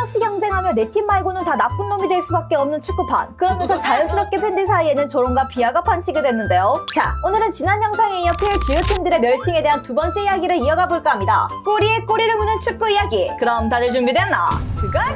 한없이 경쟁하며 내 팀 말고는 다 나쁜 놈이 될 수밖에 없는 축구판. 그러면서 자연스럽게 팬들 사이에는 조롱과 비하가 판치게 됐는데요. 자, 오늘은 지난 영상에 이어 PL 주요 팀들의 멸칭에 대한 두 번째 이야기를 이어가 볼까 합니다. 꼬리에 꼬리를 무는 축구 이야기. 그럼 다들 준비됐나? 가자!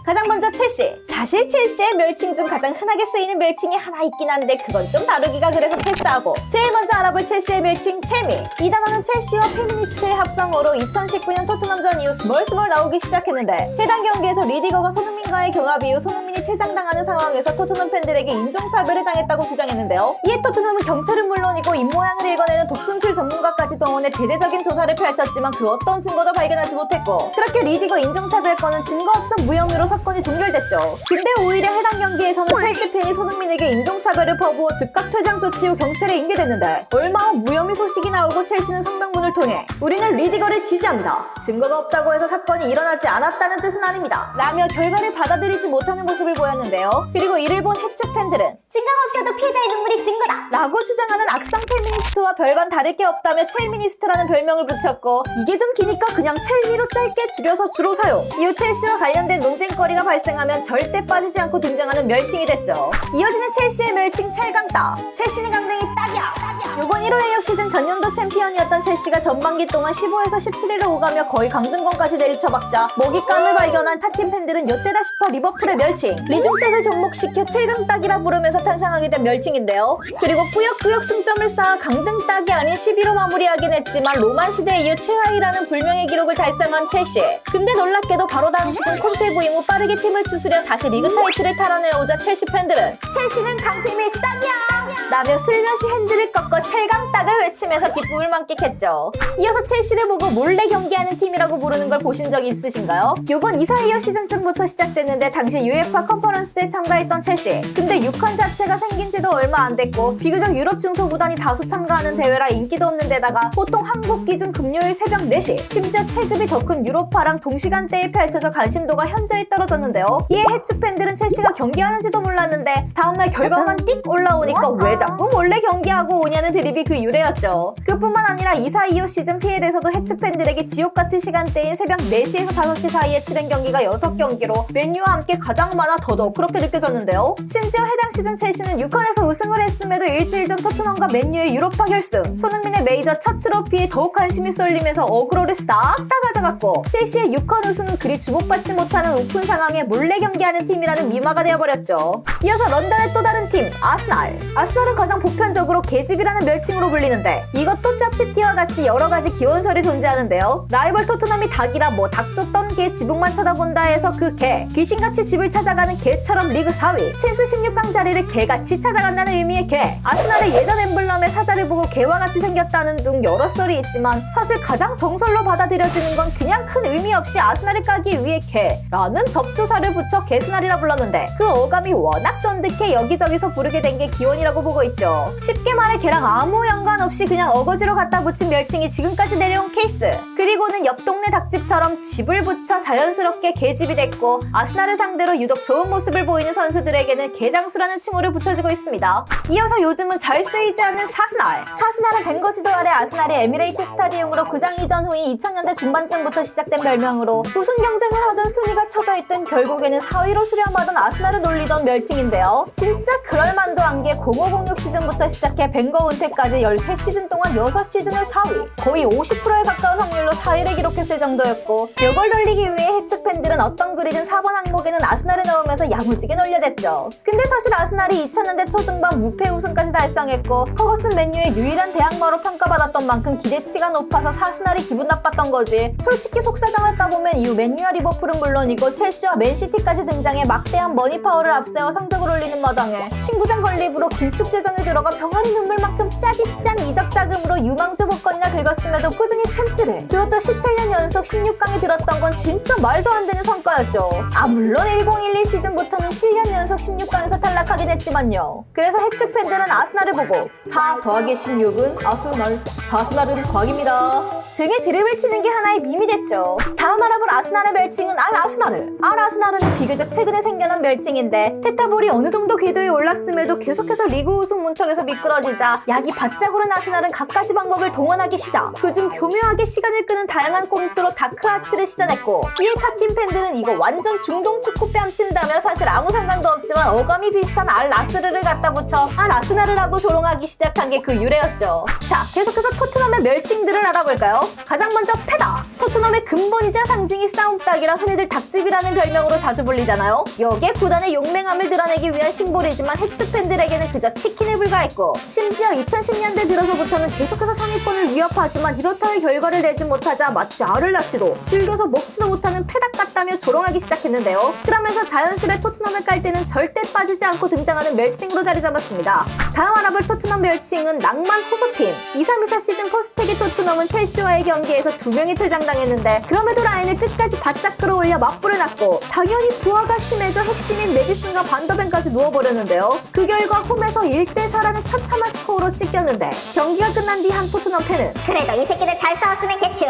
가장 먼저 첼시. 사실 첼시의 멸칭 중 가장 흔하게 쓰이는 멸칭이 하나 있긴 한데 그건 좀 다루기가 그래서 패스하고, 제일 먼저 알아볼 첼시의 멸칭 첼미. 이 단어는 첼시와 페미니스트의 합성어로 2019년 토트넘전 이후 스멀스멀 나오기 시작했는데, 해당 경기에서 리디거가 손흥민과의 경합 이후 손흥민이 퇴장당하는 상황에서 토트넘 팬들에게 인종차별을 당했다고 주장했는데요. 이에 토트넘은 경찰은 물론이고 입모양을 읽어내는 독순술 전문가까지 동원해 대대적인 조사를 펼쳤지만 그 어떤 증거도 발견하지 못했고, 그렇게 리디거 인종차별 건은 증거 없음 무혐의로 사건이 종결됐죠. 근데 오히려 해당 경기에서는 첼시 팬이 손흥민에게 인종차별을 퍼부어 즉각 퇴장 조치 후 경찰에 인계됐는데, 얼마 후 무혐의 소식이 나오고 첼시는 성명문을 통해 우리는 리디거를 지지합니다. 증거가 없다고 해서 사건이 일어나지 않았다는 뜻은 아닙니다. 라며 결과를 받아들이지 못하는 모습을 보였는데요. 그리고 이를 본 해축 팬들은 증거가 없어도 피해자의 눈물이 증거다 라고 주장하는 악성 페미니스트와 별반 다를 게 없다며 첼미니스트라는 별명을 붙였고, 이게 좀 기니까 그냥 첼미로 짧게 줄여서 주로 사용. 이후 첼시와 관련된 논쟁거리가 발생하면 절대 빠지지 않고 등장하는 멸칭이 됐죠. 이어지는 첼시의 멸칭 첼강따. 첼시는 강등이 딱이야. 요번 1호16 시즌 전년도 챔피언이었던 첼시가 전반기 동안 15에서 17위를 오가며 거의 강등권까지 내리쳐박자 먹잇감을 발견한 타팀 팬들은 요때다 싶어 리버풀의 멸칭, 리중택을 접목시켜 첼강딱이라 부르면서 탄생하게 된 멸칭인데요. 그리고 꾸역꾸역 승점을 쌓아 강등딱이 아닌 10위로 마무리하긴 했지만 로만 시대 이후 최하위라는 불명예 기록을 달성한 첼시. 근데 놀랍게도 바로 다음 시즌 콘테 부임 후 빠르게 팀을 추스려 다시 리그 타이틀을 탈환해오자 첼시 팬들은 첼시는 강팀이 딱이야! 라며 슬며시 핸들을 꺾어 첼강딱을 외치면서 기쁨을 만끽했죠. 이어서 첼시를 보고 몰래 경기하는 팀이라고 부르는 걸 보신 적 있으신가요? 요건 2사2호 시즌쯤부터 시작됐는데 당시 UEFA 컨퍼런스에 참가했던 첼시. 근데 6컨 자체가 생긴 지도 얼마 안 됐고 비교적 유럽 중소구단이 다수 참가하는 대회라 인기도 없는 데다가 보통 한국 기준 금요일 새벽 4시, 심지어 체급이 더 큰 유로파랑 동시간대에 펼쳐져 관심도가 현저히 떨어졌는데요. 이에 해축 팬들은 첼시가 경기하는지도 몰랐는데 다음날 결과만 띡 올라오니까 왜 자꾸 몰래 경기하고 오냐는 드립이 그 유래였죠. 그뿐만 아니라 2사2호 시즌 PL에서도 해축 팬들에게 지옥같은 시간대인 새벽 4시에서 5시 사이에 치른 경기가 6경기로 맨유와 함께 가장 많아 더더욱 그렇게 느껴졌는데요. 심지어 해당 시즌 첼시는 6컨에서 우승을 했음에도 일주일 전 토트넘과 맨유의 유로파 결승, 손흥민의 메이저 첫 트로피에 더욱 관심이 쏠리면서 어그로를 싹 다 가져갔고, 첼시의 6컨 우승은 그리 주목받지 못하는 오픈 상황에 몰래 경기하는 팀이라는 미마가 되어버렸죠. 이어서 런던의 또 다른 팀 아스날. 아스날은 가장 보편적으로 개집이라는 멸칭으로 불리는데 이것도 짭시티와 같이 여러가지 기원설이 존재하는데요. 라이벌 토트넘이 닭이라 뭐 닭 쫓던 개 지붕만 쳐다본다 해서 그 개, 귀신같이 집을 찾아가는 개처럼 리그 4위, 챔스 16강 자리를 개같이 찾아간다는 의미의 개, 아스날의 예전 엠블럼의 사자를 보고 개와 같이 생겼다는 등 여러 썰이 있지만 사실 가장 정설로 받아들여지는 건 그냥 큰 의미 없이 아스날을 까기 위해 개라는 접두사를 붙여 개스날이라 불렀는데, 그 어감이 워낙 쫀득해 여기저기서 부르게 된 게 기원이라고 보고 있죠. 쉽게 말해 개랑 아무 연관 없이 그냥 어거지로 갖다 붙인 멸칭이 지금까지 내려온 케이스. 그리고는 옆 동네 닭집처럼 집을 붙여 자연스럽게 개집이 됐고, 아스날을 상대로 유독 좋은 모습을 보이는 선수들에게는 개장수라는 칭호를 붙여지고 있습니다. 이어서 요즘은 잘 쓰이지 않는 사스날. 사스날은 벵거지도 아래 아스날의 에미레이트 스타디움으로 구장 이전 후인 2000년대 중반쯤부터 시작된 별명으로 우승 경쟁을 하던 순위가 쳐져 있던 결국에는 4위로 수렴하던 아스날을 놀리던 멸칭인데요. 진짜 그럴만도 한 게 0506 시즌부터 시작해 벵거 은퇴까지 13시즌 동안 6시즌을 4위, 거의 50%에 가까운 확률로 4위를 기록했을 정도였고, 이걸 놀리기 위해 해축 팬들은 어떤 글이든 4번 항목에는 아스날을 넣으면서 야무지게 놀려댔죠. 근데 사실 아스날이 2000년대 초중반 무패 우승까지 달성했고 허거슨 맨유의 유일한 대항마로 평가받았던 만큼 기대치가 높아서 사스날이 기분 나빴던 거지. 솔직히 속사정을 까보면 이후 맨유와 리버풀은 물론이고 첼시와 맨시티까지 등장해 막대한 머니파워를 앞세워 성적을 올리는 마당에 신구장 건립으로 긴축 재정에 들어가 병아리 눈물만큼 짜릿짠 이적 자금으로 유망주 복권이나 긁었음에도 꾸준히 챔스를, 그것도 17년 연속 16강에 들었던 건 진짜 말도 안 되는 성과였죠. 물론 1012 시즌부터는 7년 연속 16강에서 탈락하긴 했지만요. 그래서 해축 팬들은 아스날을 보고 4 더하기 16은 아스날, 사스날은 과학입니다 등에 드립을 치는 게 하나의 밈이 됐죠. 다음 알아볼 아스날의 멸칭은 알 아스나르는 비교적 최근에 생겨난 멸칭인데 테타볼이 어느 정도 궤도에 올랐음에도 계속해서 리그 우승 문턱에서 미끄러지자 약이 바짝 오른 아스날은 갖가지 방법을 동원하기 시작. 그중 교묘하게 시간을 끄는 다양한 꼼수로 다크아츠를 시전했고, 이에 타팀 팬들은 이거 완전 중동 축구 뺨친다며 사실 아무 상관도 없지만 어감이 비슷한 알 나스르를 갖다 붙여 알 아스나르라고 조롱하기 시작한 게 그 유래였죠. 자, 계속해서 토트넘의 멸칭들을 알아볼까요? 가장 먼저 페다. 토트넘의 근본이자 상징이 싸움닭이라 흔히들 닭집이라는 별명으로 자주 불리잖아요. 여기에 구단의 용맹함을 드러내기 위한 심볼이지만 핵주 팬들에게는 그저 치킨에 불과했고, 심지어 2010년대 들어서부터는 계속해서 상위권을 위협하지만 이렇다 할 결과를 내지 못하자 마치 알을 낳지도 즐겨서 먹지도 못하는 페닥 같다며 조롱하기 시작했는데요. 그러면서 자연스레 토트넘을 깔 때는 절대 빠지지 않고 등장하는 멸칭으로 자리 잡았습니다. 다음 알아볼 토트넘 멸칭은 낭만 호소팀. 23-24 시즌 포스텍의 토트넘은 첼시와의 경기에서 2명이 퇴장당했는데 그럼에도 라인을 끝까지 바짝 끌어올려 맞불을 났고, 당연히 부하가 심해져 핵심인 메디슨과 반더벤까지 누워버렸는데요. 그 결과 홈에서 1대4라는 처참한 스코어로 찍혔는데, 경기가 끝난 뒤 한 토트넘 팬은 그래도 이 새끼들 잘 싸웠으면 개추.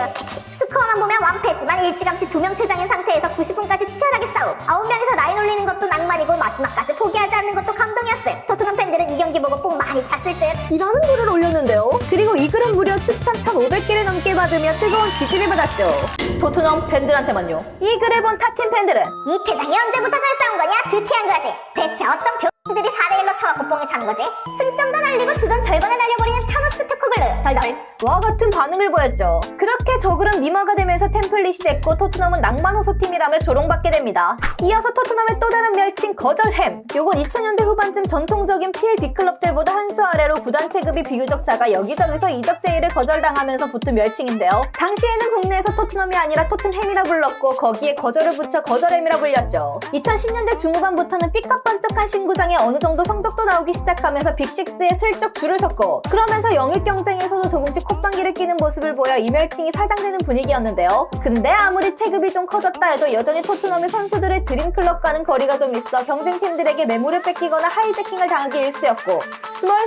스코어만 보면 완패지만 일찌감치 2명 퇴장인 상태에서 90분까지 치열하게 싸움. 9명에서 라인 올리는 것도 낭만이고 마지막까지 포기하지 않는 것도 감동이었음. 토트넘 팬들은 이 경기 보고 뽕 많이 찼을 듯. 이라는 글을 올렸는데요. 그리고 이 글은 무려 추천 1,500개를 넘게 받으며 뜨거운 지지를 받았죠. 토트넘 팬들한테만요. 이 글을 본 타팀 팬들은 이 퇴장이 언제부터 잘 싸운 거냐? 드티한 거지. 대체 어떤 병들이 4대1로 쳐갖고 뽕이 차는 거지? 승점도 날리고 주전 절반을 날려버리는 타노스 테코글르. 덜덜. 와 같은 반응을 보였죠. 그렇게 저 글은 미화가 되면서 템플릿이 됐고 토트넘은 낭만 호소팀이라며 조롱받게 됩니다. 이어서 토트넘의 또 다른 멸칭 거절햄. 요건 2000년대 후반쯤 전통적인 PL B클럽들보다 한 수 아래로 구단 체급이 비교적 작아 여기저기서 이적 제의를 거절당하면서 붙은 멸칭인데요. 당시에는 국내에서 토트넘이 아니라 토튼햄이라 불렀고 거기에 거절을 붙여 거절햄이라 불렸죠. 2010년대 중후반부터는 삐까뻔쩍한 신구장에 어느 정도 성적도 나오기 시작하면서 빅6에 슬쩍 줄을 섰고, 그러면서 영입 경쟁에서도 조금씩 콧방귀를 끼는 모습을 보여 이 멸칭이 사장되는 분위기였는데요. 근데 아무리 체급이 좀 커졌다 해도 여전히 토트넘이 선수들의 드림클럽과는 거리가 좀 있어 경쟁팀들에게 매물을 뺏기거나 하이제킹을 당하기 일쑤였고,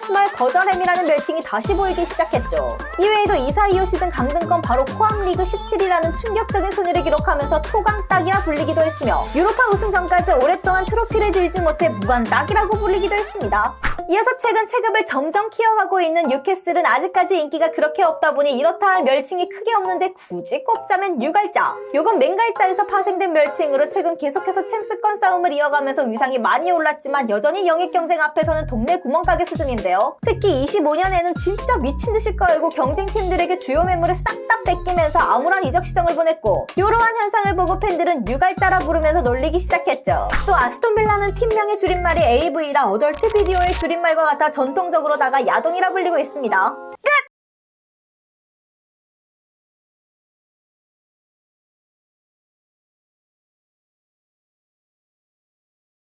스멀 거절햄이라는 멸칭이 다시 보이기 시작했죠. 이외에도 24-25 시즌 강등권 바로 포항리그 17이라는 충격적인 순위를 기록하면서 토강딱이라 불리기도 했으며, 유로파 우승 전까지 오랫동안 트로피를 들지 못해 무관딱이라고 불리기도 했습니다. 이어서 최근 체급을 점점 키워가고 있는 뉴캐슬은 아직까지 인기가 그렇게 없다 보니 이렇다 할 멸칭이 크게 없는데 굳이 꼽자면 뉴갈자. 요건 맨갈자에서 파생된 멸칭으로 최근 계속해서 챔스권 싸움을 이어가면서 위상이 많이 올랐지만 여전히 영입 경쟁 앞에서는 동네 구멍가게 수준인데요. 특히 25년에는 진짜 미친듯이 깔고 경쟁팀들에게 주요 매물을 싹 다 뺏기면서 암울한 이적 시정을 보냈고, 이러한 현상을 보고 팬들은 뉴갈자라 부르면서 놀리기 시작했죠. 또 아스톤빌라는 팀명의 줄임말이 AV라 어덜트 비디오의 줄임말과 같아 전통적으로다가 야동이라 불리고 있습니다.